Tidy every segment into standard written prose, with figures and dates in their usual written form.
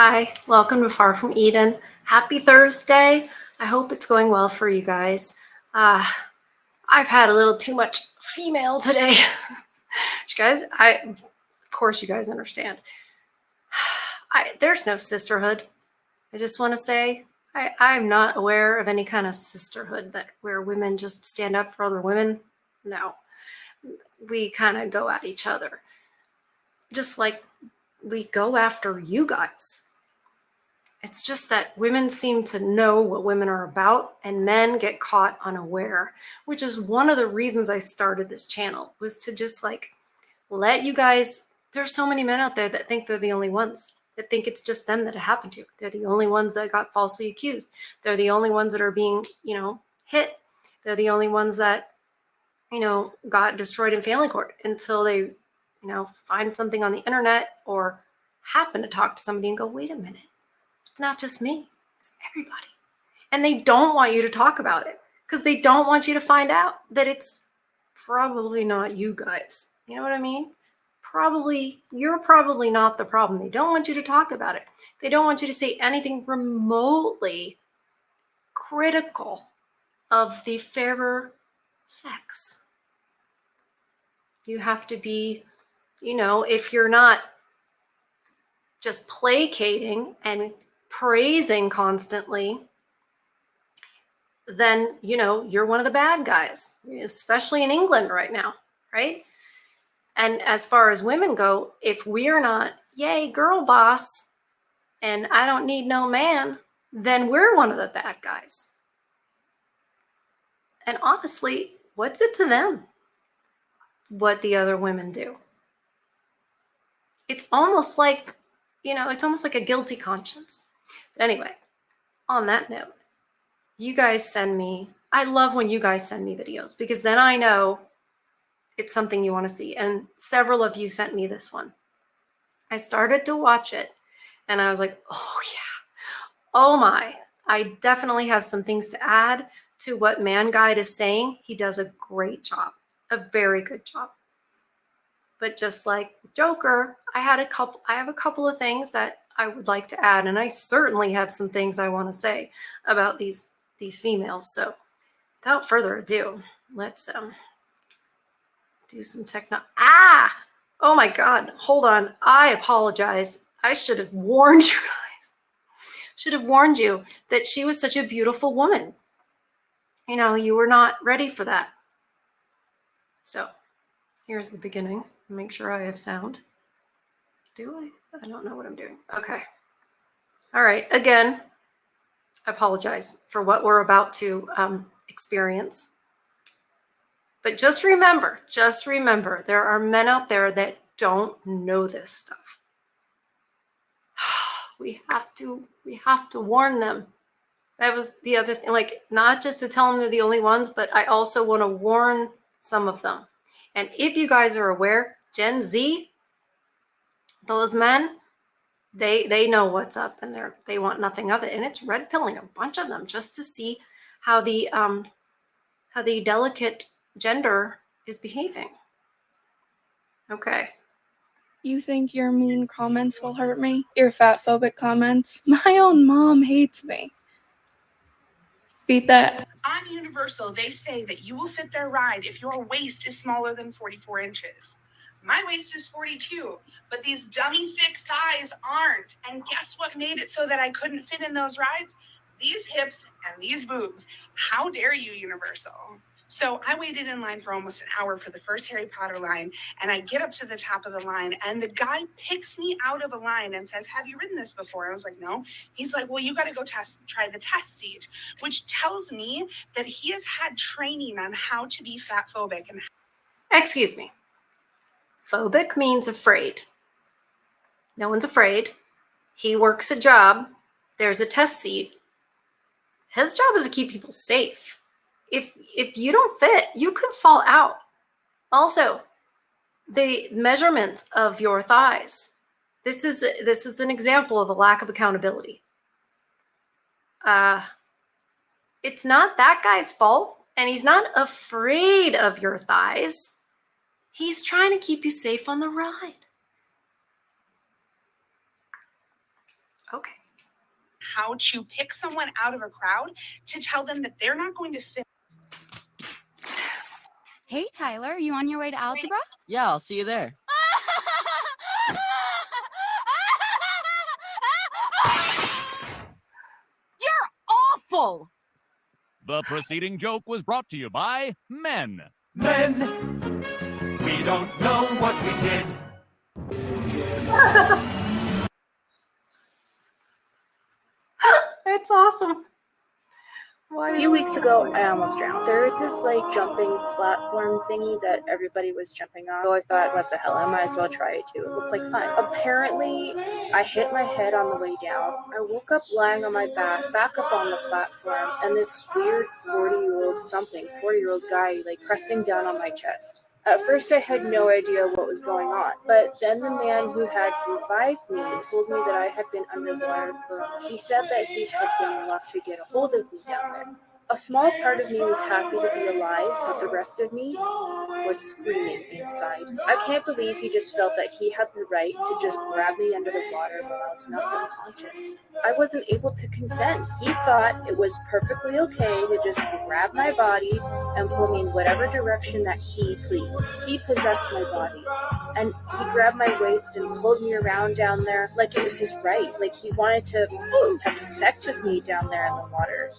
Hi, welcome to Far From Eden. Happy Thursday. I hope it's going well for you guys. I've had a little too much female today. You guys, of course you guys understand. There's no sisterhood. I just want to say I'm not aware of any kind of sisterhood where women just stand up for other women. No, we kind of go at each other. Just like we go after you guys. It's just that women seem to know what women are about and men get caught unaware, which is one of the reasons I started this channel, was to just let you guys, there's so many men out there that think they're the only ones, that think it's just them that it happened to. They're the only ones that got falsely accused. They're the only ones that are being, hit. They're the only ones that, got destroyed in family court until they, find something on the internet or happen to talk to somebody and go, wait a minute. It's not just me, it's everybody. And they don't want you to talk about it because they don't want you to find out that it's probably not you guys. You know what I mean? You're probably not the problem. They don't want you to talk about it. They don't want you to say anything remotely critical of the fairer sex. You have to be, if you're not just placating and praising constantly, then you're one of the bad guys, especially in England right now, right? And as far as women go, if we're not yay girl boss and I don't need no man, then we're one of the bad guys. And honestly, what's it to them what the other women do? It's almost like a guilty conscience. But anyway, on that note, you guys I love when you guys send me videos because then I know it's something you want to see. And several of you sent me this one. I started to watch it and I was like, oh yeah, oh my, I definitely have some things to add to what Man Guide is saying. He does a great job, a very good job. But just like Joker, I have a couple of things that I would like to add. And I certainly have some things I want to say about these females. So without further ado, let's do some techno. Oh my God, hold on. I apologize. I should have warned you guys. Should have warned you that she was such a beautiful woman. You were not ready for that. So here's the beginning. Make sure I have sound. Do I? I don't know what I'm doing. Okay. All right. Again, I apologize for what we're about to experience. But just remember, there are men out there that don't know this stuff. We have to warn them. That was the other thing, not just to tell them they're the only ones, but I also want to warn some of them. And if you guys are aware, Gen Z, those men, they know what's up and they want nothing of it. And it's red pilling a bunch of them just to see how the delicate gender is behaving. Okay. You think your mean comments will hurt me? Your fat-phobic comments? My own mom hates me. Beat that. On Universal, they say that you will fit their ride if your waist is smaller than 44 inches. My waist is 42, but these dummy thick thighs aren't. And guess what made it so that I couldn't fit in those rides? These hips and these boobs. How dare you, Universal? So I waited in line for almost an hour for the first Harry Potter line, and I get up to the top of the line, and the guy picks me out of a line and says, have you ridden this before? I was like, no. He's like, well, you got to go try the test seat, which tells me that he has had training on how to be fat phobic. And excuse me. Phobic means afraid. No one's afraid. He works a job. There's a test seat. His job is to keep people safe. If you don't fit, you could fall out. Also, the measurement of your thighs. This is an example of a lack of accountability. It's not that guy's fault, and he's not afraid of your thighs. He's trying to keep you safe on the ride. Okay. How to pick someone out of a crowd to tell them that they're not going to fit. Hey, Tyler, you on your way to algebra? Yeah, I'll see you there. You're awful! The preceding joke was brought to you by Men. Men, we don't know what we did. It's awesome. Why A is few it- weeks ago, I almost drowned. There was this like jumping platform thingy that everybody was jumping on. So I thought, what the hell, I might as well try it too. It looked like fun. Apparently, I hit my head on the way down. I woke up lying on my back up on the platform, and this weird 40-year-old guy like pressing down on my chest. At first, I had no idea what was going on, but then the man who had revived me told me that I had been underwater for. He said that he had been enough to get a hold of me down there. A small part of me was happy to be alive, but the rest of me was screaming inside. I can't believe he just felt that he had the right to just grab me under the water while I was not unconscious. I wasn't able to consent. He thought it was perfectly okay to just grab my body and pull me in whatever direction that he pleased. He possessed my body, and he grabbed my waist and pulled me around down there like it was his right, like he wanted to have sex with me down there in the water.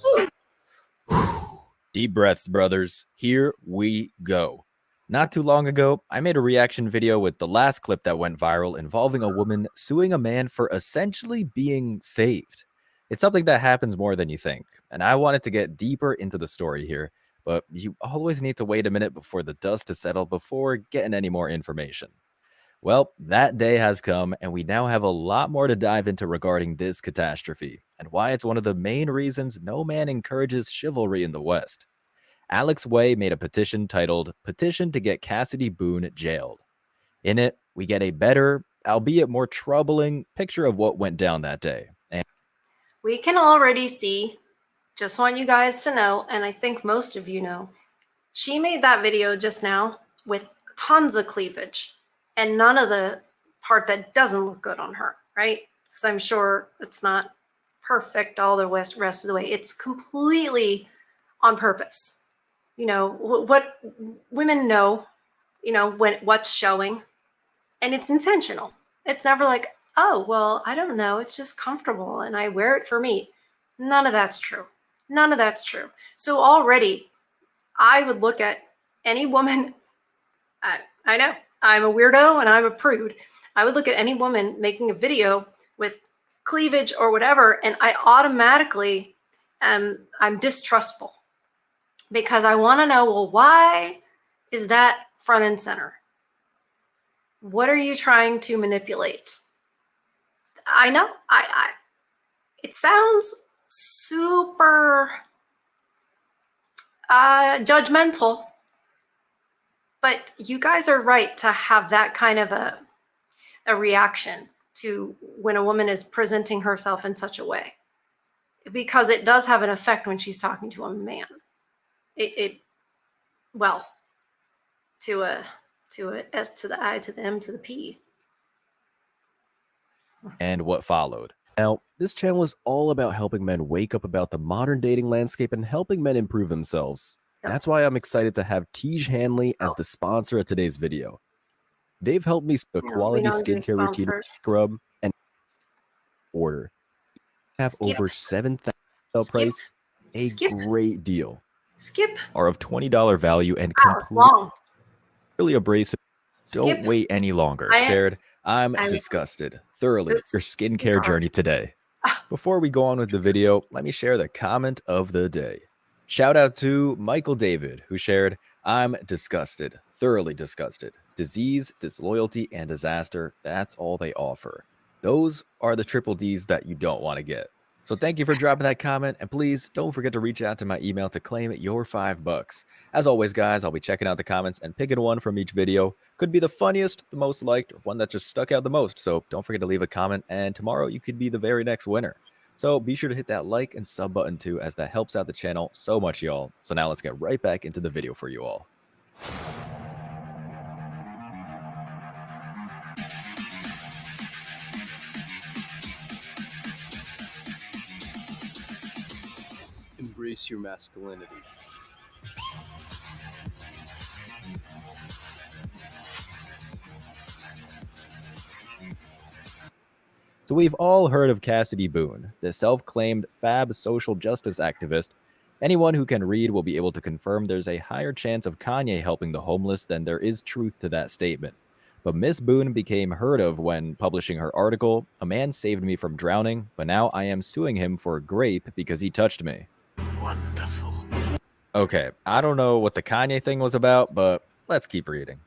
Deep breaths, brothers. Here we go. Not too long ago, I made a reaction video with the last clip that went viral involving a woman suing a man for essentially being saved. It's something that happens more than you think, and I wanted to get deeper into the story here, but you always need to wait a minute before the dust to settle before getting any more information. Well, that day has come, and we now have a lot more to dive into regarding this catastrophe, and why it's one of the main reasons no man encourages chivalry in the West. Alex Way made a petition titled Petition to Get Cassidy Boone Jailed. In it, we get a better, albeit more troubling, picture of what went down that day. And We can already see, just want you guys to know, and I think most of you know, she made that video just now with tons of cleavage and none of the part that doesn't look good on her, right? Because I'm sure it's not perfect all the rest of the way. It's completely on purpose. You know, what women know, you know, what's showing, and it's intentional. It's never like, oh, well, I don't know. It's just comfortable and I wear it for me. None of that's true. None of that's true. So already I would look at any woman, I know I'm a weirdo and I'm a prude. I would look at any woman making a video with cleavage or whatever, and I automatically I'm distrustful because I want to know, well, why is that front and center? What are you trying to manipulate? I know it sounds super judgmental, but you guys are right to have that kind of a reaction to when a woman is presenting herself in such a way, because it does have an effect when she's talking to a man. Well, to a S to the I to the M to the P. and what followed. Now, this channel is all about helping men wake up about the modern dating landscape and helping men improve themselves. Yep. That's why I'm excited to have Tej Hanley as the sponsor of today's video. They've helped me a No, quality we don't do skincare routine, sponsors. scrub, and order. Have Skip. over $7,000 Skip. price, a Skip. great deal. Skip. Are of $20 value and Wow, it's long. completely abrasive. Don't Skip. wait any longer. I- Scared? I'm I- disgusted. Thoroughly. Oops. Your skincare Sorry. journey today. Ah. Before we go on with the video, let me share the comment of the day. Shout out to Michael David, who shared, I'm disgusted. Thoroughly disgusted. Disease, disloyalty, and disaster. That's all they offer. Those are the triple Ds that you don't want to get. So thank you for dropping that comment, and please don't forget to reach out to my email to claim your $5. As always, guys, I'll be checking out the comments and picking one from each video. Could be the funniest, the most liked, or one that just stuck out the most. So don't forget to leave a comment, and tomorrow you could be the very next winner. So be sure to hit that like and sub button too, as that helps out the channel so much, y'all. So now let's get right back into the video for you all. Embrace your masculinity. So we've all heard of Cassidy Boone, the self-claimed fab social justice activist. Anyone who can read will be able to confirm there's a higher chance of Kanye helping the homeless than there is truth to that statement. But Miss Boone became heard of when publishing her article, "A man saved me from drowning, but now I am suing him for a grape because he touched me." Wonderful. Okay, I don't know what the Kanye thing was about, but let's keep reading.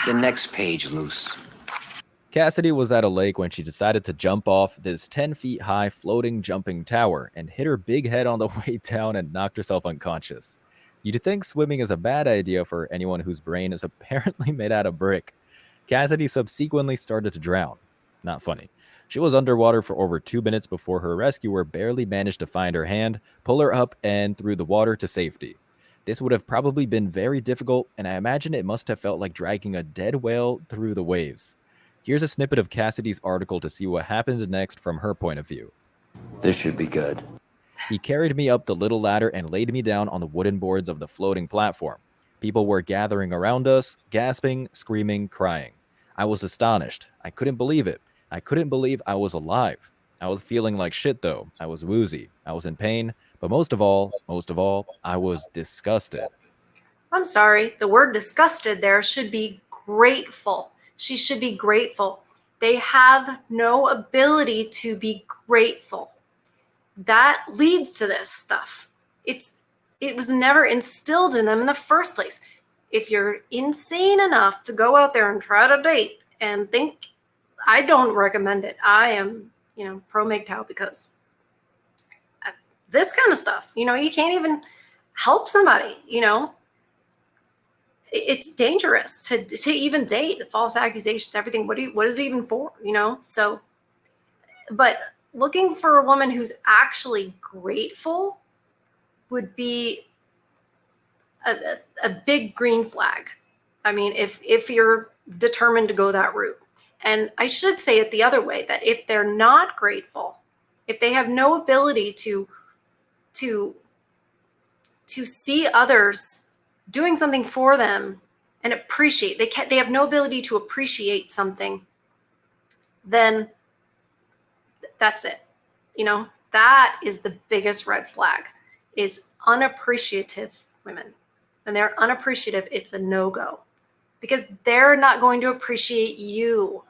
The next page, Luce. Cassidy was at a lake when she decided to jump off this 10 feet high floating jumping tower and hit her big head on the way down and knocked herself unconscious. You'd think swimming is a bad idea for anyone whose brain is apparently made out of brick. Cassidy subsequently started to drown. Not funny. She was underwater for over 2 minutes before her rescuer barely managed to find her hand, pull her up, and through the water to safety. This would have probably been very difficult, and I imagine it must have felt like dragging a dead whale through the waves. Here's a snippet of Cassidy's article to see what happened next from her point of view. This should be good. He carried me up the little ladder and laid me down on the wooden boards of the floating platform. People were gathering around us, gasping, screaming, crying. I was astonished. I couldn't believe it. I couldn't believe I was alive. I was feeling like shit though. I was woozy. I was in pain. But most of all, I was disgusted. I'm sorry, the word disgusted there should be grateful. She should be grateful. They have no ability to be grateful. That leads to this stuff. It was never instilled in them in the first place. If you're insane enough to go out there and try to date and think, I don't recommend it. I am, pro MGTOW because this kind of stuff, you can't even help somebody, It's dangerous to even date, the false accusations, everything. What is it even for, So, but looking for a woman who's actually grateful would be a big green flag. I mean, if you're determined to go that route. And I should say it the other way, that if they're not grateful, if they have no ability to see others doing something for them and appreciate, they have no ability to appreciate something, then that's it. That is the biggest red flag, is unappreciative women. When they're unappreciative, it's a no-go, because they're not going to appreciate you.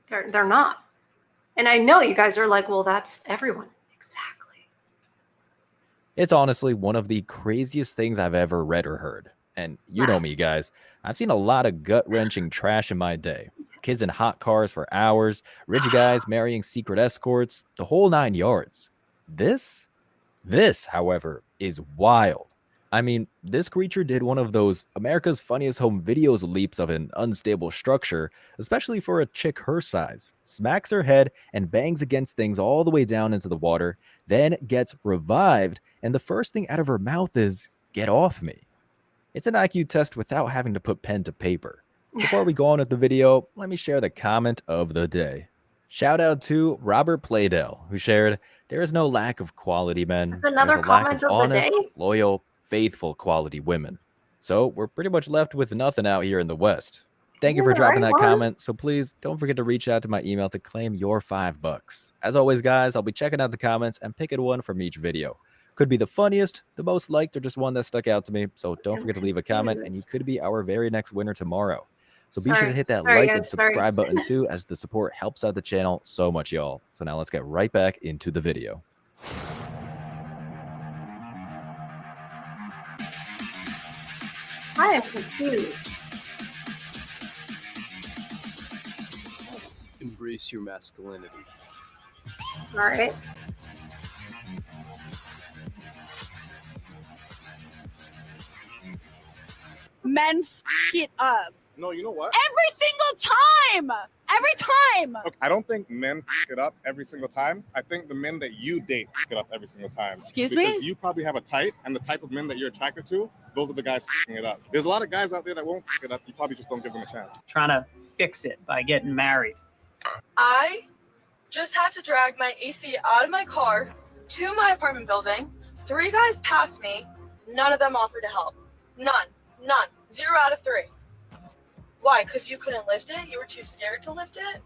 They're not. And I know you guys are like, well, that's everyone. Exactly. It's honestly one of the craziest things I've ever read or heard. And you know me, guys. I've seen a lot of gut-wrenching trash in my day. Kids in hot cars for hours, rich guys marrying secret escorts, the whole 9 yards. This, however, is wild. I mean, this creature did one of those America's Funniest Home Videos leaps of an unstable structure, especially for a chick her size, smacks her head and bangs against things all the way down into the water, then gets revived, and the first thing out of her mouth is, "Get off me." It's an IQ test without having to put pen to paper. Before we go on with the video, let me share the comment of the day. Shout out to Robert Playdell, who shared, "There is no lack of quality men. That's another There's a lack comment of of the honest, day. loyal, faithful quality women." So we're pretty much left with nothing out here in the West. Thank you for dropping that comment. So please don't forget to reach out to my email to claim your $5. As always, guys, I'll be checking out the comments and picking one from each video. Could be the funniest, the most liked, or just one that stuck out to me. So don't forget to leave a comment, and you could be our very next winner tomorrow. So be sure to hit that like and subscribe button too, as the support helps out the channel so much, y'all. So now let's get right back into the video. I am confused. Embrace your masculinity. All right. Men f it up. No, you know what? Every single time! Every time! Look, I don't think men f it up every single time. I think the men that you date f it up every single time. Excuse because me? you probably have a type, and the type of men that you're attracted to, those are the guys f***ing it up. There's a lot of guys out there that won't f it up. You probably just don't give them a chance. Trying to fix it by getting married. I just had to drag my AC out of my car to my apartment building. 3 guys passed me. None of them offered to help. None. 0 out of 3. Why? Because you couldn't lift it? You were too scared to lift it?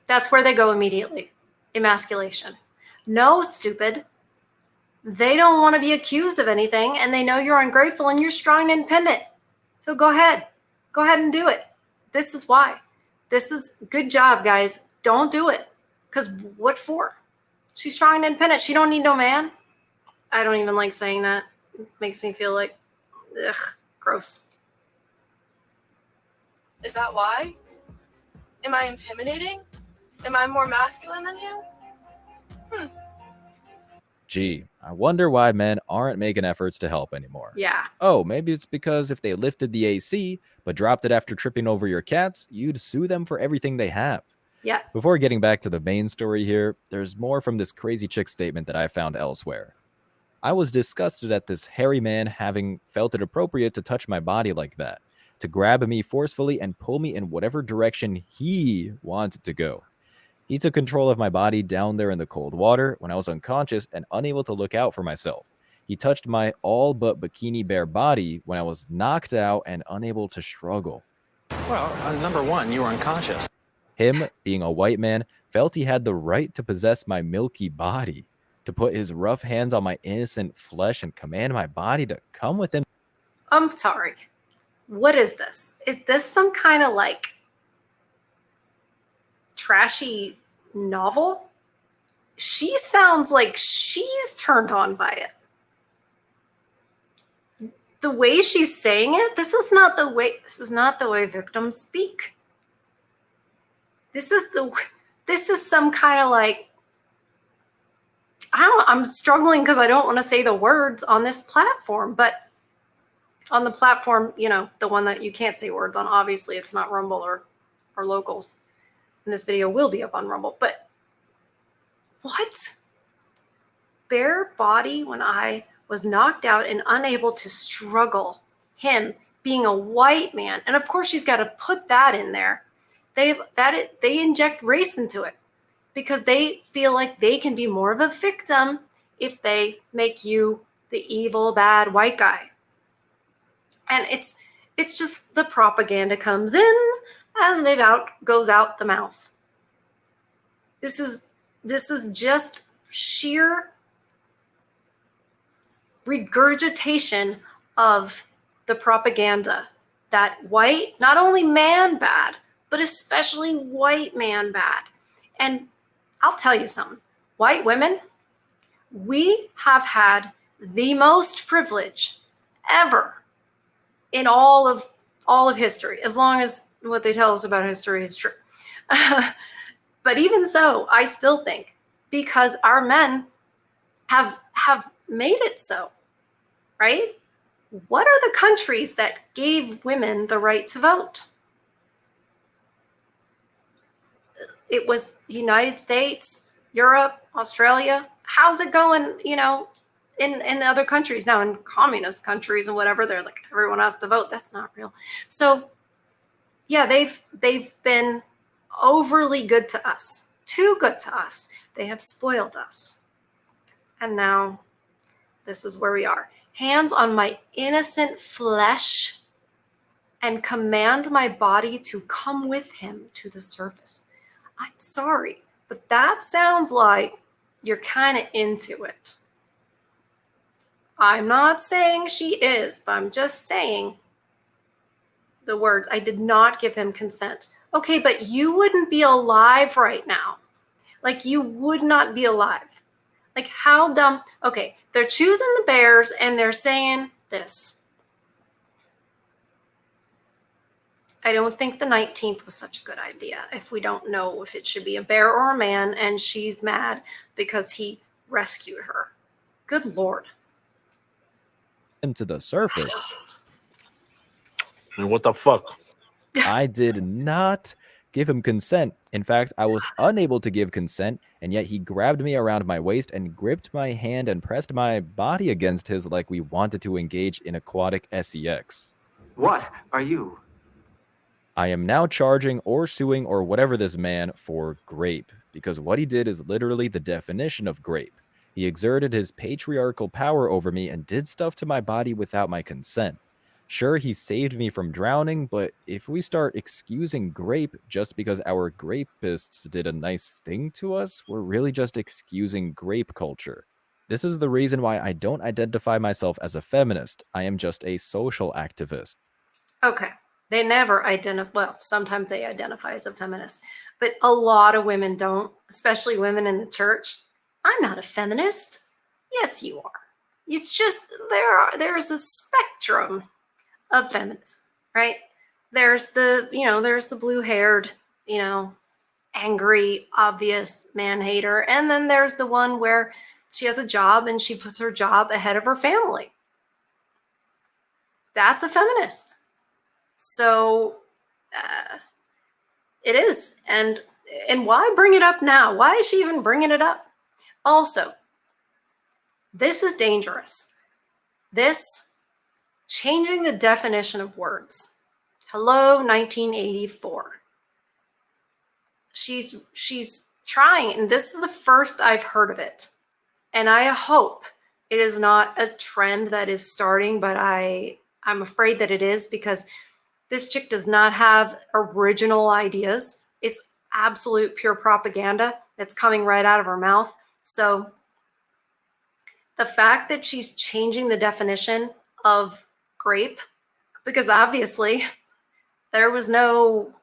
That's where they go immediately. Emasculation. No, stupid. They don't want to be accused of anything, and they know you're ungrateful and you're strong and independent. So go ahead. Go ahead and do it. This is why. This is good job, guys. Don't do it. Because what for? She's strong and independent. She don't need no man. I don't even like saying that. It makes me feel like, ugh, gross. Is that why? Am I intimidating? Am I more masculine than you? Gee, I wonder why men aren't making efforts to help anymore. Yeah. Oh, maybe it's because if they lifted the AC but dropped it after tripping over your cats, you'd sue them for everything they have. Yeah. Before getting back to the main story here, there's more from this crazy chick statement that I found elsewhere. I was disgusted at this hairy man having felt it appropriate to touch my body like that, to grab me forcefully and pull me in whatever direction he wanted to go. He took control of my body down there in the cold water when I was unconscious and unable to look out for myself. He touched my all but bikini bare body when I was knocked out and unable to struggle. Well, number one, you were unconscious. Him, being a white man, felt he had the right to possess my milky body, to put his rough hands on my innocent flesh and command my body to come with him. I'm sorry. What is this? Is this some kind of like trashy novel? She sounds like she's turned on by it. The way she's saying it, this is not the way victims speak. This is some kind of like, I'm struggling because I don't want to say the words on this platform, but on the platform, you know, the one that you can't say words on, obviously it's not Rumble or Locals. And this video will be up on Rumble, but what? Bare body when I was knocked out and unable to struggle. Him being a white man. And of course she's got to put that in there. They inject race into it because they feel like they can be more of a victim if they make you the evil, bad white guy. And it's just the propaganda comes in and it goes out the mouth. This is just sheer regurgitation of the propaganda that white, not only man bad, but especially white man bad. And I'll tell you something, white women, we have had the most privilege ever in all of history, as long as what they tell us about history is true. But even so, I still think because our men have made it so, right? What are the countries that gave women the right to vote? It was United States, Europe, Australia. How's it going, you know, in the other countries now, in communist countries and whatever, they're like, everyone has to vote. That's not real. So yeah, they've been overly good to us, too good to us. They have spoiled us. And now this is where we are. Hands on my innocent flesh and command my body to come with him to the surface. I'm sorry, but that sounds like you're kind of into it. I'm not saying she is, but I'm just saying the words. I did not give him consent. Okay, but you wouldn't be alive right now. Like, you would not be alive. Like, how dumb. Okay, they're choosing the bears and they're saying this. I don't think the 19th was such a good idea if we don't know if it should be a bear or a man, and she's mad because he rescued her. Good Lord. Him to the surface. And what the fuck? I did not give him consent. In fact, I was unable to give consent, and yet he grabbed me around my waist and gripped my hand and pressed my body against his like we wanted to engage in aquatic sex. What are you? I am now charging or suing or whatever this man for grape, because what he did is literally the definition of grape. He exerted his patriarchal power over me and did stuff to my body without my consent. Sure, he saved me from drowning, but if we start excusing grape just because our grapists did a nice thing to us, we're really just excusing grape culture. This is the reason why I don't identify myself as a feminist. I am just a social activist. Okay. They never identify, well, sometimes they identify as a feminist, but a lot of women don't, especially women in the church. I'm not a feminist. Yes, you are. It's just there's a spectrum of feminism, right? There's the blue-haired, angry, obvious man hater, and then there's the one where she has a job and she puts her job ahead of her family. That's a feminist. So it is. And why bring it up now? Why is she even bringing it up? Also, this is dangerous. This changing the definition of words. Hello, 1984. She's trying, and this is the first I've heard of it. And I hope it is not a trend that is starting, but I'm afraid that it is, because this chick does not have original ideas. It's absolute pure propaganda that's coming right out of her mouth. So the fact that she's changing the definition of grape, because obviously there was no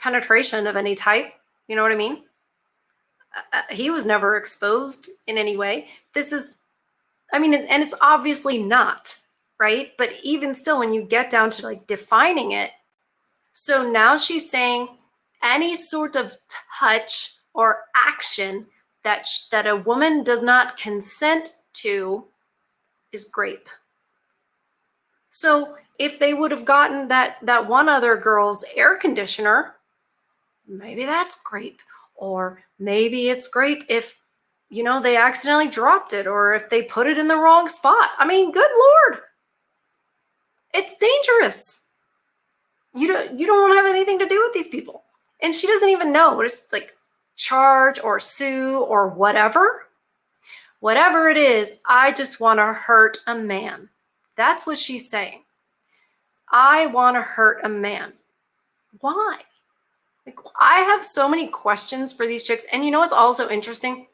penetration of any type, you know what I mean? He was never exposed in any way. And it's obviously not, right? But even still, when you get down to like defining it, so now she's saying any sort of touch or action that a woman does not consent to is grape. So if they would have gotten that one other girl's air conditioner, maybe that's grape. Or maybe it's grape if they accidentally dropped it, or if they put it in the wrong spot. I mean, good Lord. It's dangerous. You don't want to have anything to do with these people. And she doesn't even know. It's like charge or sue or whatever. Whatever it is, I just want to hurt a man. That's what she's saying. I want to hurt a man. Why? Like, I have so many questions for these chicks. And you know what's also interesting?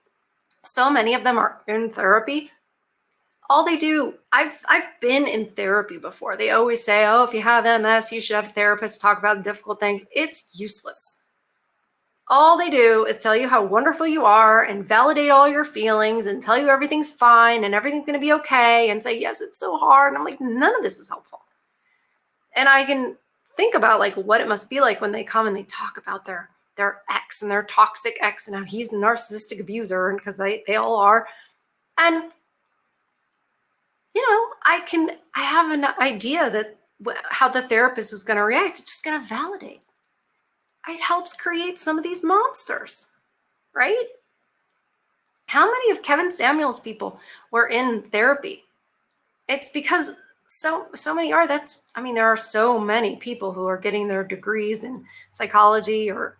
So many of them are in therapy. All they do, I've been in therapy before. They always say, oh, if you have MS, you should have a therapist talk about difficult things. It's useless. All they do is tell you how wonderful you are and validate all your feelings and tell you everything's fine and everything's going to be okay and say, yes, it's so hard. And I'm like, none of this is helpful. And I can think about like what it must be like when they come and they talk about their ex and their toxic ex and how he's the narcissistic abuser, and because they all are. And I have an idea that how the therapist is going to react. It's just going to validate. It helps create some of these monsters, right? How many of Kevin Samuel's people were in therapy? It's because so many are. There are so many people who are getting their degrees in psychology or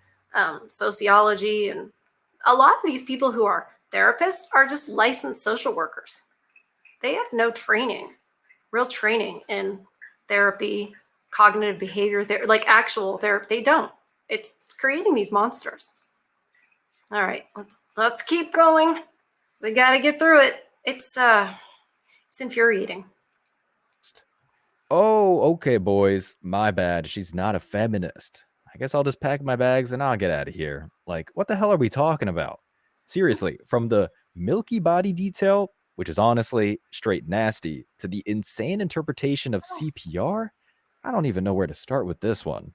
sociology, and a lot of these people who are therapists are just licensed social workers. They have no real training in therapy, cognitive behavior, like actual therapy. They don't. It's creating these monsters. All right, let's keep going. We got to get through it. It's infuriating. Oh, okay, boys. My bad. She's not a feminist. I guess I'll just pack my bags and I'll get out of here. Like, what the hell are we talking about? Seriously, from the milky body detail, which is honestly straight nasty, to the insane interpretation of CPR, I don't even know where to start with this one.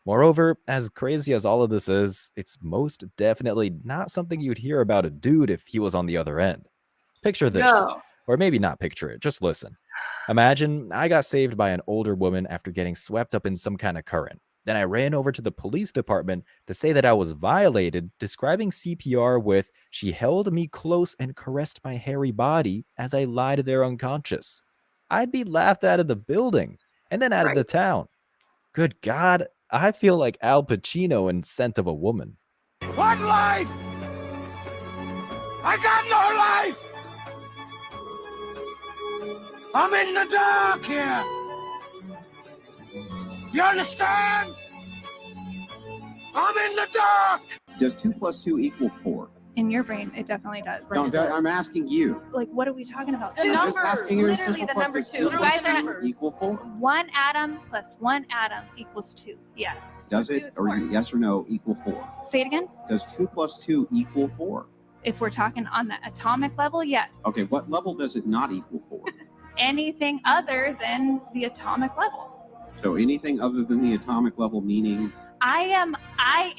Moreover, as crazy as all of this is, it's most definitely not something you'd hear about a dude if he was on the other end. Picture this. No. Or maybe not picture it, just listen. Imagine I got saved by an older woman after getting swept up in some kind of current. Then I ran over to the police department to say that I was violated, describing CPR with, she held me close and caressed my hairy body as I lied there unconscious. I'd be laughed out of the building and then out of the town. Good God, I feel like Al Pacino in Scent of a Woman. What life? I got no life! I'm in the dark here! You understand? I'm in the dark! Does 2 plus 2 equal 4? In your brain, it definitely does. No, I'm asking you. Like, what are we talking about? I'm just asking you a Literally simple the number question. 2. You guys are Does 2 equal 4? 1 atom plus 1 atom equals 2. Yes. Does it, or yes or no, equal 4? Say it again. Does 2 plus 2 equal 4? If we're talking on the atomic level, yes. Okay, what level does it not equal 4? Anything other than the atomic level. So anything other than the atomic level, meaning? I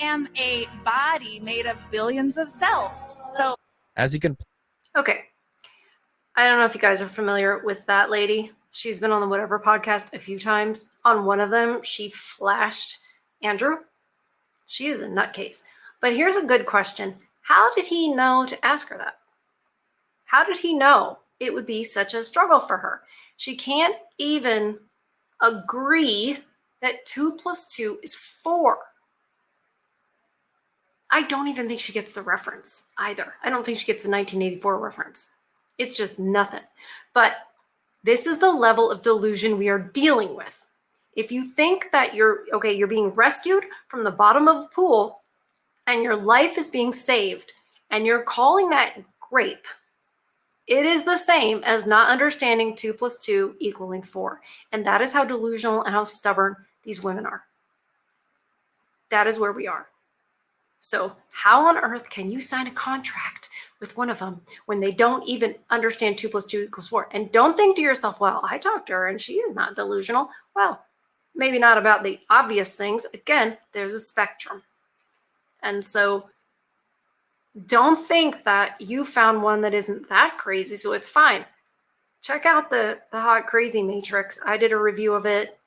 am a body made of billions of cells. So As you can Okay. I don't know if you guys are familiar with that lady. She's been on the Whatever podcast a few times. On one of them, she flashed Andrew. She is a nutcase. But here's a good question. How did he know to ask her that? How did he know it would be such a struggle for her? She can't even agree that 2 plus 2 is 4. I don't even think she gets the reference either. I don't think she gets the 1984 reference. It's just nothing. But this is the level of delusion we are dealing with. If you think that you're being rescued from the bottom of a pool and your life is being saved and you're calling that grape, it is the same as not understanding 2 plus 2 equaling 4. And that is how delusional and how stubborn these women are. That is where we are. So how on earth can you sign a contract with one of them when they don't even understand 2 plus 2 equals 4? And don't think to yourself, well, I talked to her and she is not delusional. Well, maybe not about the obvious things. Again, there's a spectrum. And so don't think that you found one that isn't that crazy, so it's fine. Check out the Hot Crazy Matrix. I did a review of it.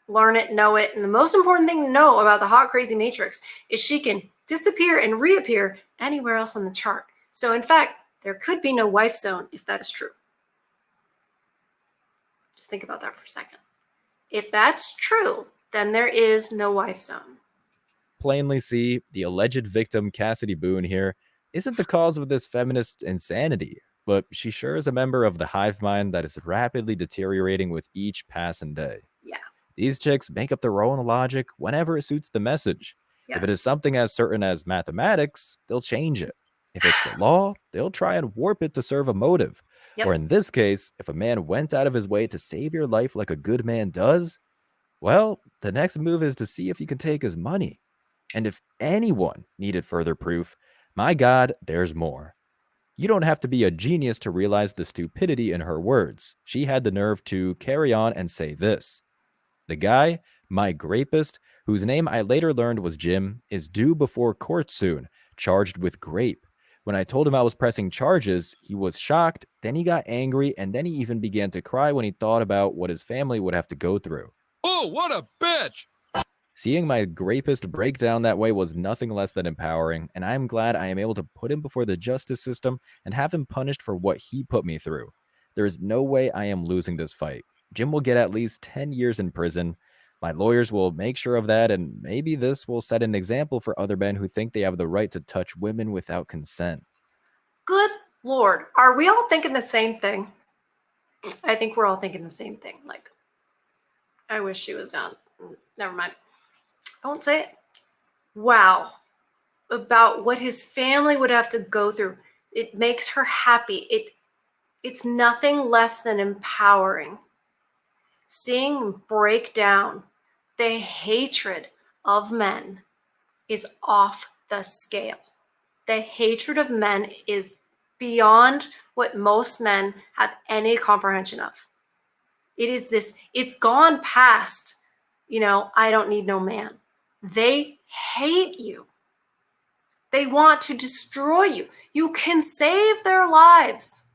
Learn it, know it. And the most important thing to know about the Hot Crazy Matrix is she can disappear and reappear anywhere else on the chart. So in fact, there could be no wife zone if that is true. Just think about that for a second. If that's true, then there is no wife zone. plainly see the alleged victim, Cassidy Boone, here isn't the cause of this feminist insanity, but she sure is a member of the hive mind that is rapidly deteriorating with each passing day. Yeah. These chicks make up their own logic whenever it suits the message. Yes. If it is something as certain as mathematics, they'll change it. If it's the law, they'll try and warp it to serve a motive. Yep. Or in this case, if a man went out of his way to save your life like a good man does, well, the next move is to see if you can take his money. And if anyone needed further proof, my God, there's more. You don't have to be a genius to realize the stupidity in her words. She had the nerve to carry on and say this. The guy, my grapist, whose name I later learned was Jim, is due before court soon, charged with grape. When I told him I was pressing charges, he was shocked, then he got angry, and then he even began to cry when he thought about what his family would have to go through. Oh, what a bitch! Seeing my grapist break down that way was nothing less than empowering, and I am glad I am able to put him before the justice system and have him punished for what he put me through. There is no way I am losing this fight. Jim will get at least 10 years in prison. My lawyers will make sure of that, and maybe this will set an example for other men who think they have the right to touch women without consent. Good Lord. Are we all thinking the same thing? I think we're all thinking the same thing. Like, I wish she was down. Never mind. I won't say it. Wow. About what his family would have to go through. It makes her happy. It's nothing less than empowering. Seeing him break down the hatred of men is off the scale. The hatred of men is beyond what most men have any comprehension of. It's gone past, I don't need no man. They hate you. They want to destroy you. You can save their lives.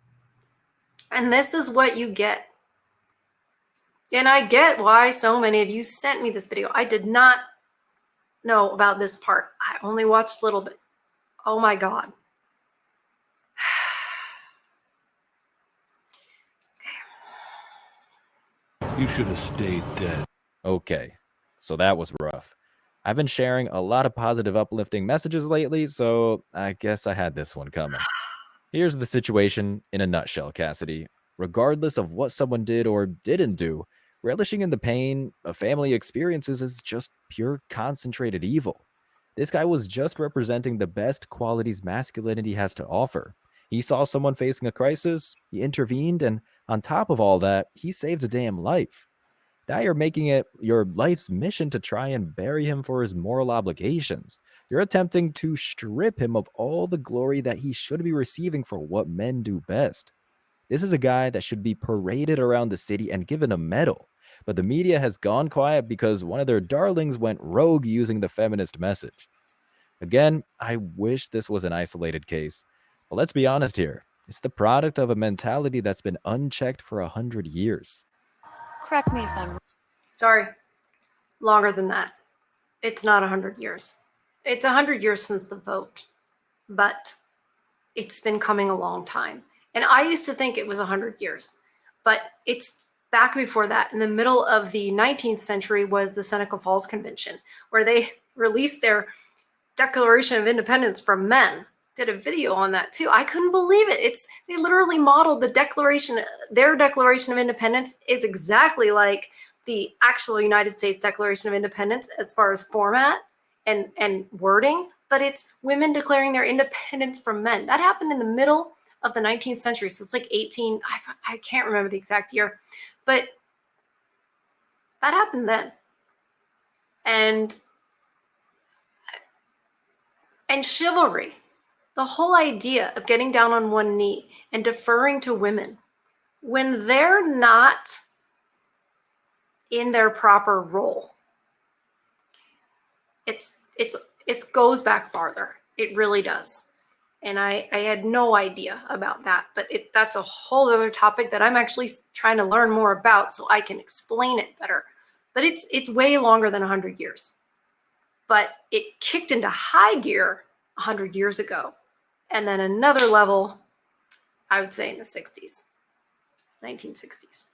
And this is what you get. And I get why so many of you sent me this video. I did not know about this part. I only watched a little bit. Oh my God. You should have stayed dead. Okay, so that was rough. I've been sharing a lot of positive, uplifting messages lately, so I guess I had this one coming. Here's the situation in a nutshell, Cassidy. Regardless of what someone did or didn't do, relishing in the pain a family experiences is just pure concentrated evil. This guy was just representing the best qualities masculinity has to offer. He saw someone facing a crisis, he intervened, and on top of all that, he saved a damn life. Now you're making it your life's mission to try and bury him for his moral obligations. You're attempting to strip him of all the glory that he should be receiving for what men do best. This is a guy that should be paraded around the city and given a medal. But the media has gone quiet because one of their darlings went rogue using the feminist message. Again, I wish this was an isolated case. But let's be honest here. It's the product of a mentality that's been unchecked for 100 years. Correct me if I'm wrong. Sorry, longer than that. It's not 100 years. It's 100 years since the vote, but it's been coming a long time. And I used to think it was 100 years, but it's back before that. In the middle of the 19th century was the Seneca Falls Convention, where they released their Declaration of Independence for men. Did a video on that too. I couldn't believe it. They literally modeled the declaration. Their Declaration of Independence is exactly like the actual United States Declaration of Independence as far as format and wording, but it's women declaring their independence from men. That happened in the middle of the 19th century. So it's like I can't remember the exact year, but that happened then. And chivalry, the whole idea of getting down on one knee and deferring to women when they're not in their proper role. It goes back farther. It really does. And I had no idea about that, but that's a whole other topic that I'm actually trying to learn more about so I can explain it better. But it's way longer than 100 years. But it kicked into high gear 100 years ago. And then another level, I would say in the 60s, 1960s.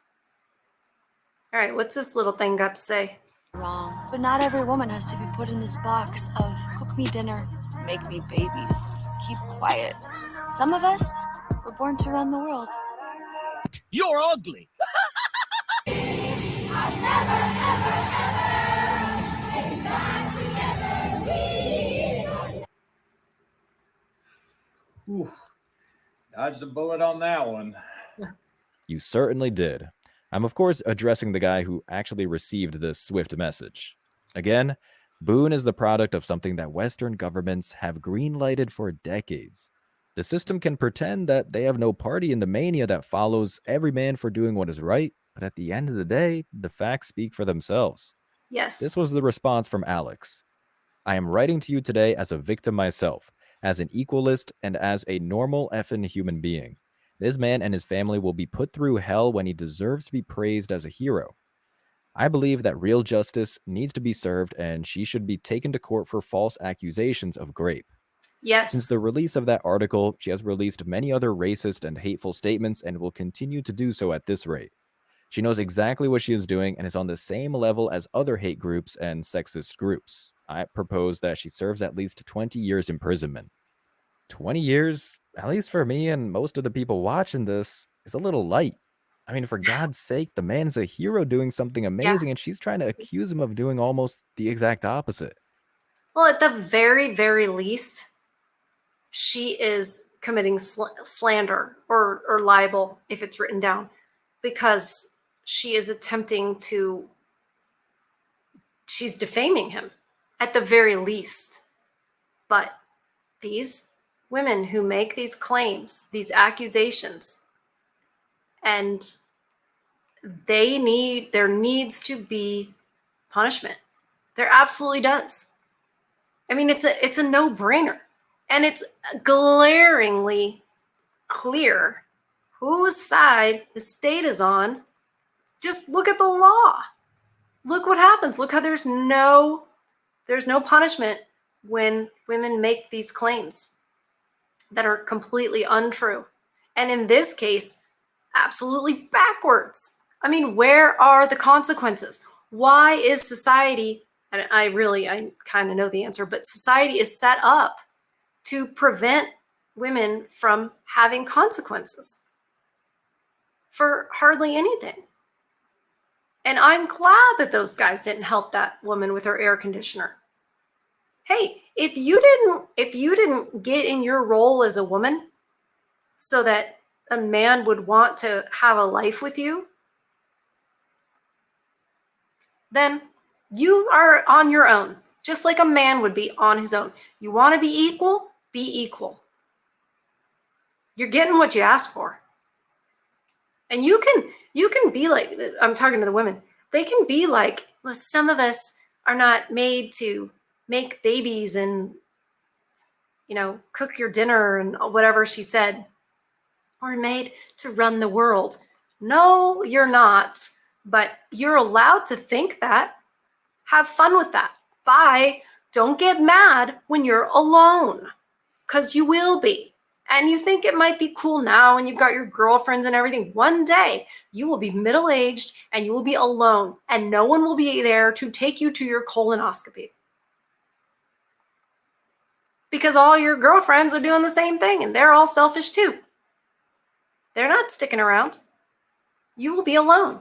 All right, what's this little thing got to say? Wrong. But not every woman has to be put in this box of cook me dinner, make me babies, keep quiet. Some of us were born to run the world. You're ugly. Ooh, dodged a bullet on that one. You certainly did. I'm of course addressing the guy who actually received this swift message. Again, Boone is the product of something that Western governments have green-lighted for decades. The system can pretend that they have no party in the mania that follows every man for doing what is right, but at the end of the day, the facts speak for themselves. Yes. This was the response from Alex. I am writing to you today as a victim myself, as an equalist, and as a normal effing human being. This man and his family will be put through hell when he deserves to be praised as a hero. I believe that real justice needs to be served and she should be taken to court for false accusations of rape. Yes. Since the release of that article, she has released many other racist and hateful statements and will continue to do so at this rate. She knows exactly what she is doing and is on the same level as other hate groups and sexist groups. I propose that she serves at least 20 years imprisonment. 20 years, at least for me and most of the people watching this, is a little light. I mean, for God's sake, the man is a hero doing something amazing, and she's trying to accuse him of doing almost the exact opposite. Well, at the very, very least, she is committing slander or libel if it's written down, because she is attempting to, she's defaming him at the very least. But these women who make these claims, these accusations, and there needs to be punishment. There absolutely does. I mean, it's a no-brainer. And it's glaringly clear whose side the state is on. Just look at the law. Look what happens. Look how there's no punishment when women make these claims that are completely untrue. And in this case, absolutely backwards. I mean, where are the consequences? Why is society, and I kind of know the answer, but society is set up to prevent women from having consequences for hardly anything. And I'm glad that those guys didn't help that woman with her air conditioner. Hey, if you didn't get in your role as a woman so that a man would want to have a life with you, then you are on your own, just like a man would be on his own. You want to be equal? Be equal. You're getting what you asked for. And you can be like, I'm talking to the women, they can be like, well, some of us are not made to make babies and, cook your dinner and whatever she said. We're made to run the world. No, you're not. But you're allowed to think that. Have fun with that. Bye. Don't get mad when you're alone, because you will be. And you think it might be cool now and you've got your girlfriends and everything. One day you will be middle-aged and you will be alone and no one will be there to take you to your colonoscopy. Because all your girlfriends are doing the same thing and they're all selfish too. They're not sticking around. You will be alone.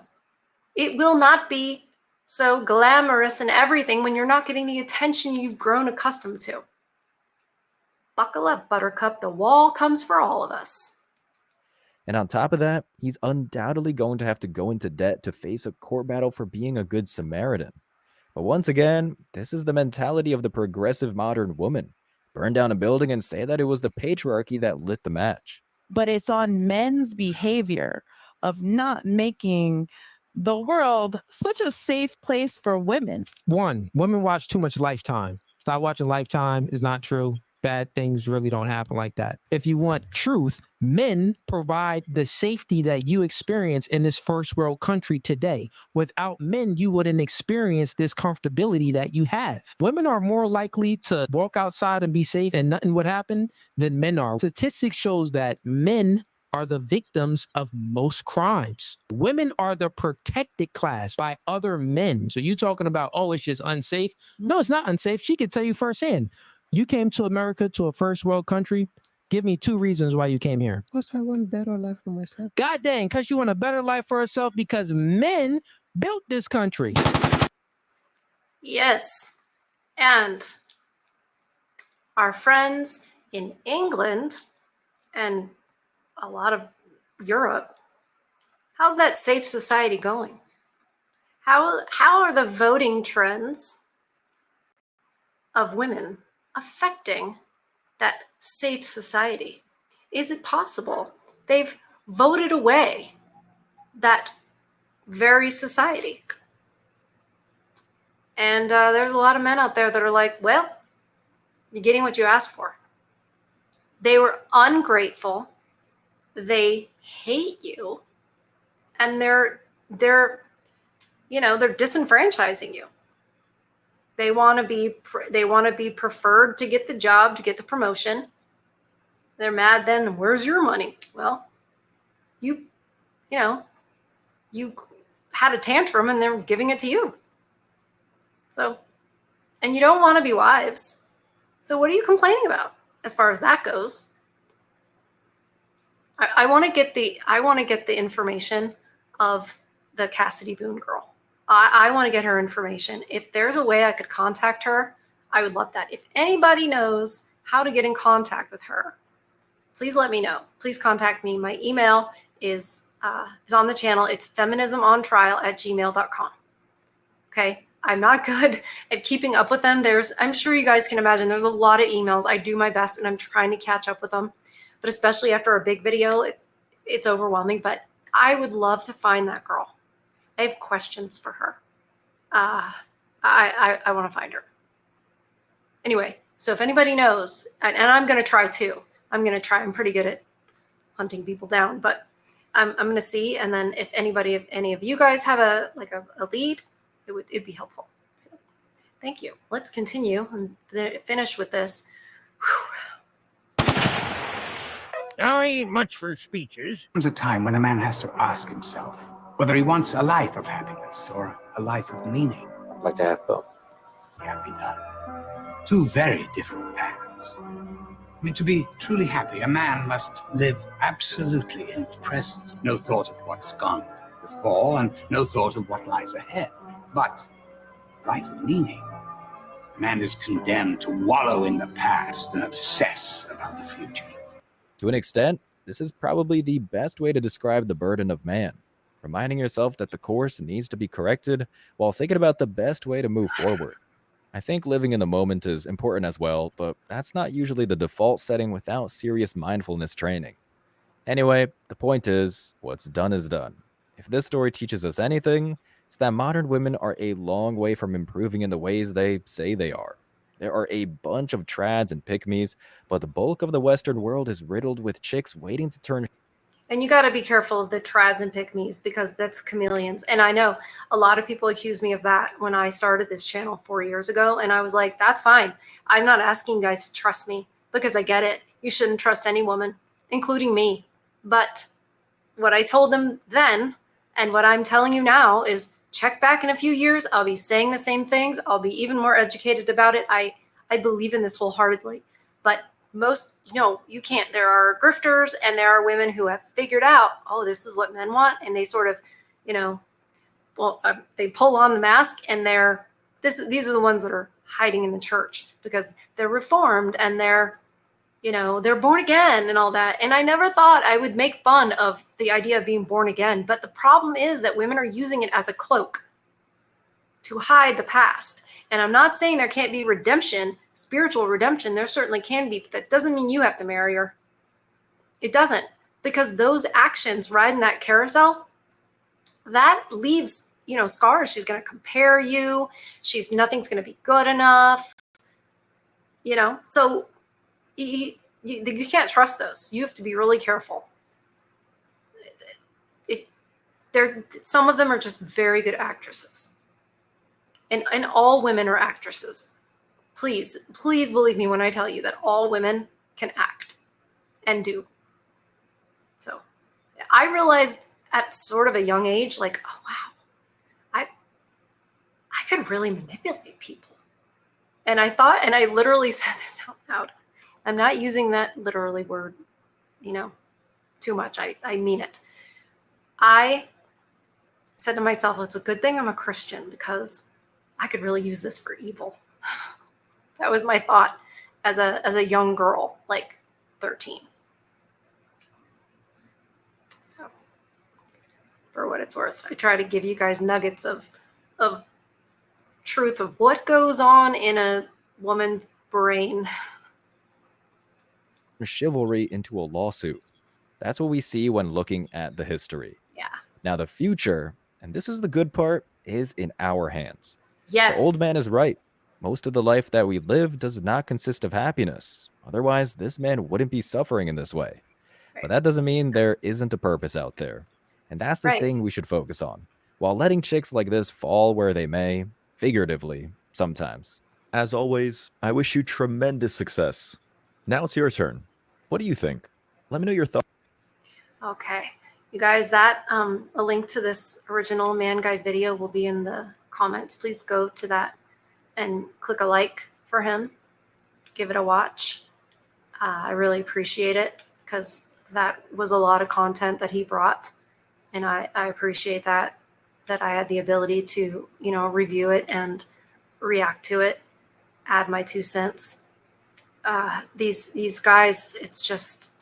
It will not be so glamorous and everything when you're not getting the attention you've grown accustomed to. Buckle up, Buttercup. The wall comes for all of us. And on top of that, he's undoubtedly going to have to go into debt to face a court battle for being a good Samaritan. But once again, this is the mentality of the progressive modern woman. Burn down a building and say that it was the patriarchy that lit the match. But it's on men's behavior of not making the world such a safe place for women. One, women watch too much Lifetime. Stop watching Lifetime. Is not true. Bad things really don't happen like that. If you want truth, men provide the safety that you experience in this first world country today. Without men, you wouldn't experience this comfortability that you have. Women are more likely to walk outside and be safe and nothing would happen than men are. Statistics shows that men are the victims of most crimes. Women are the protected class by other men. So you talking about, oh, it's just unsafe? No, it's not unsafe. She could tell you firsthand. You came to America, to a first world country. Give me 2 reasons why you came here. Because I want a better life for myself. God dang, because you want a better life for yourself because men built this country. Yes. And our friends in England and a lot of Europe, how's that safe society going? How are the voting trends of women affecting that safe society? Is it possible they've voted away that very society? And there's a lot of men out there that are like, well, you're getting what you asked for. They were ungrateful. They hate you. And they're disenfranchising you. They want to be preferred to get the job, to get the promotion. They're mad then, where's your money? Well, you had a tantrum and they're giving it to you. So, and you don't want to be wives. So what are you complaining about as far as that goes? I want to get the information of the Cassidy Boone girl. I want to get her information. If there's a way I could contact her, I would love that. If anybody knows how to get in contact with her, please let me know. Please contact me. My email is on the channel. It's feminismontrial@gmail.com. Okay. I'm not good at keeping up with them. I'm sure you guys can imagine there's a lot of emails. I do my best and I'm trying to catch up with them. But especially after a big video, it's overwhelming. But I would love to find that girl. I have questions for her. I want to find her. Anyway, so if anybody knows, and I'm going to try too. I'm pretty good at hunting people down, but I'm going to see. And then if any of you guys have a lead, it'd be helpful. So thank you. Let's continue and finish with this. I ain't much for speeches. There's a time when a man has to ask himself whether he wants a life of happiness or a life of meaning. I'd like to have both. Can't be done. Two very different paths. I mean, to be truly happy, a man must live absolutely in the present. No thought of what's gone before and no thought of what lies ahead. But life of meaning, man is condemned to wallow in the past and obsess about the future. To an extent, this is probably the best way to describe the burden of man, reminding yourself that the course needs to be corrected while thinking about the best way to move forward. I think living in the moment is important as well, but that's not usually the default setting without serious mindfulness training. Anyway, the point is, what's done is done. If this story teaches us anything, it's that modern women are a long way from improving in the ways they say they are. There are a bunch of trads and pick-me's, but the bulk of the Western world is riddled with chicks waiting to turn. And you got to be careful of the trads and pick-me's because that's chameleons. And I know a lot of people accuse me of that when I started this channel 4 years ago. And I was like, that's fine. I'm not asking you guys to trust me because I get it. You shouldn't trust any woman, including me. But what I told them then and what I'm telling you now is check back in a few years. I'll be saying the same things. I'll be even more educated about it. I believe in this wholeheartedly. But most, you can't. There are grifters and there are women who have figured out, oh, this is what men want. And they sort of, they pull on the mask and these are the ones that are hiding in the church because they're reformed and they're born again and all that. And I never thought I would make fun of the idea of being born again. But the problem is that women are using it as a cloak to hide the past. And I'm not saying there can't be redemption, spiritual redemption. There certainly can be, but that doesn't mean you have to marry her. It doesn't, because those actions riding that carousel, that leaves, scars. She's going to compare you. Nothing's going to be good enough. So you can't trust those. You have to be really careful. Some of them are just very good actresses. And all women are actresses. Please believe me when I tell you that all women can act and do. So I realized at sort of a young age, like, oh, wow, I could really manipulate people. And I thought, and I literally said this out loud. I'm not using that literally word, too much. I mean it. I said to myself, it's a good thing I'm a Christian because I could really use this for evil. That was my thought as a young girl, like 13. So for what it's worth, I try to give you guys nuggets of truth of what goes on in a woman's brain. Chivalry into a lawsuit. That's what we see when looking at the history. Yeah. Now the future, and this is the good part, is in our hands. Yes. The old man is right. Most of the life that we live does not consist of happiness. Otherwise, this man wouldn't be suffering in this way. Right. But that doesn't mean there isn't a purpose out there. And that's the thing we should focus on, while letting chicks like this fall where they may, figuratively, sometimes. As always, I wish you tremendous success. Now it's your turn. What do you think? Let me know your thoughts. Okay. You guys, a link to this original Man Guide video will be in the comments. Please go to that and click a like for him. Give it a watch. I really appreciate it because that was a lot of content that he brought. And I appreciate that I had the ability to, review it and react to it, add my 2 cents. These guys, it's just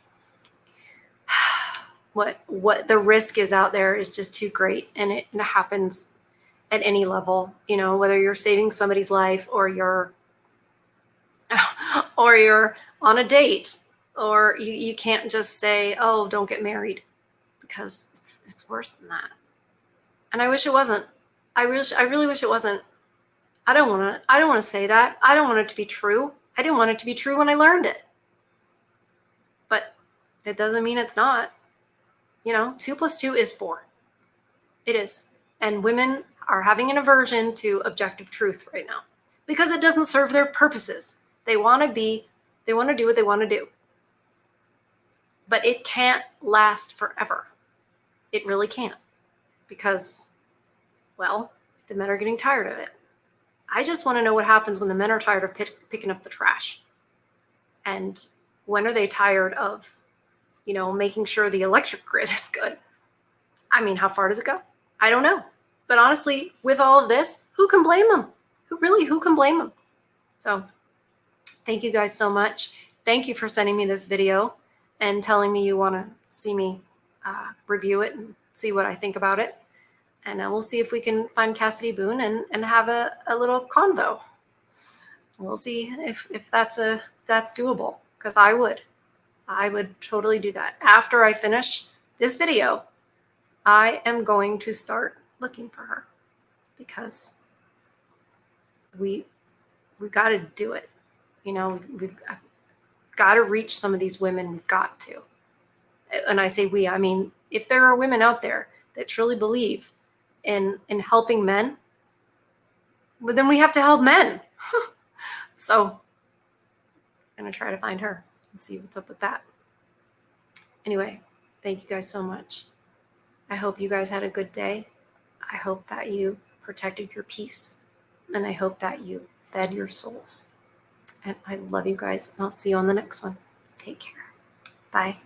what the risk is out there is just too great, and it happens at any level. Whether you're saving somebody's life or you're on a date, or you can't just say, oh, don't get married, because it's worse than that. And I wish it wasn't. I really wish it wasn't. I don't want to say that. I don't want it to be true. I didn't want it to be true when I learned it. But it doesn't mean it's not. 2 + 2 is 4. It is. And women are having an aversion to objective truth right now because it doesn't serve their purposes. They want to do what they want to do. But it can't last forever. It really can't. Because, well, the men are getting tired of it. I just want to know what happens when the men are tired of picking up the trash. And When are they tired of, making sure the electric grid is good? I mean, how far does it go? I don't know. But honestly, with all of this, who can blame them? Who can blame them? So thank you guys so much. Thank you for sending me this video and telling me you want to see me review it and see what I think about it. And we'll see if we can find Cassidy Boone and have a little convo. We'll see if that's doable, because I would totally do that. After I finish this video, I am going to start looking for her, because we've got to do it. We've got to reach some of these women. We've got to. And I say we, I mean, if there are women out there that truly believe in helping men, well, then we have to help men. So I'm going to try to find her and see what's up with that. Anyway, thank you guys so much. I hope you guys had a good day. I hope that you protected your peace, and I hope that you fed your souls. And I love you guys, and I'll see you on the next one. Take care. Bye.